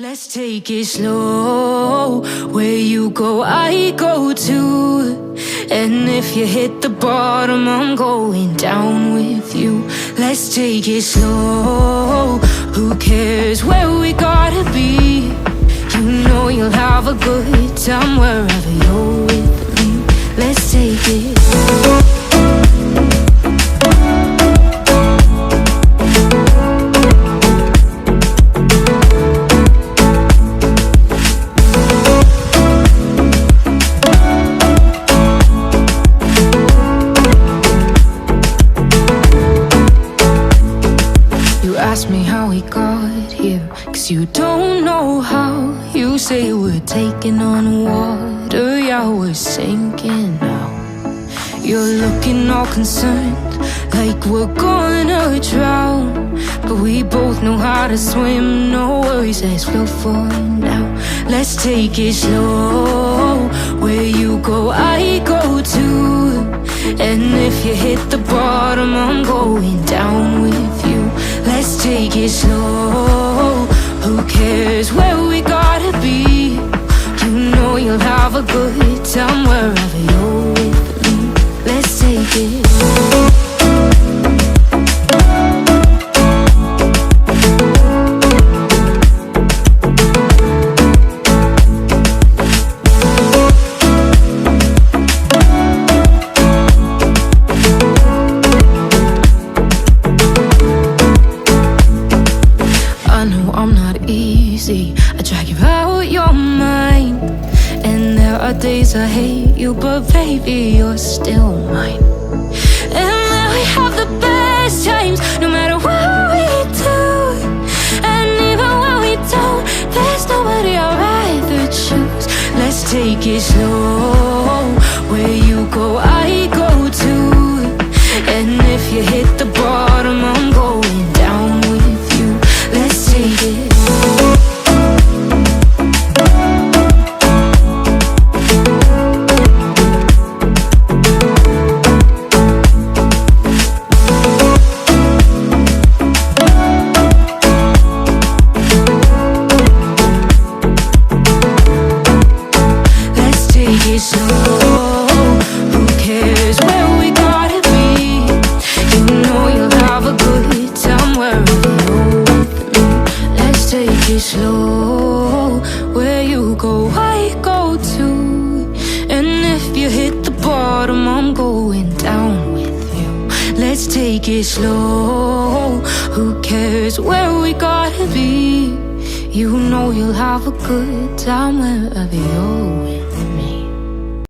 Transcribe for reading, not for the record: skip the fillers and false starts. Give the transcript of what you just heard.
Let's take it slow. Where you go, I go too. And if you hit the bottom, I'm going down with you. Let's take it slow. Who cares where we gotta be? You know you'll have a good time wherever you're with me. Let's take it slow. Ask me how we got here, 'cause you don't know how. You say we're taking on water, yeah, we're sinking now. You're looking all concerned, like we're gonna drown. But we both know how to swim, no worries, let's float for now. Let's take it slow. Where you go, I go too. And if you hit the bottom, I'm going down with you. Let's take it slow. Who cares where we gotta be? You know you'll have a good time wherever you're with me. Let's take it slow. I'm not easy, I drag you out your mind. And there are days I hate you, but baby, you're still mine. And then we have the best times, no matter what we do. And even when we don't, there's nobody I'd rather choose. Let's take it slow. Where you go, I go too. And if you hit the bottom, I'm going down with you. Let's take it. Slow. Who cares where we gotta be? You know you'll have a good time wherever you're with me. Let's take it slow. Where you go, I go too. And if you hit the bottom, I'm going down with you. Let's take it slow. Who cares where we gotta be? You know you'll have a good time wherever you're with me.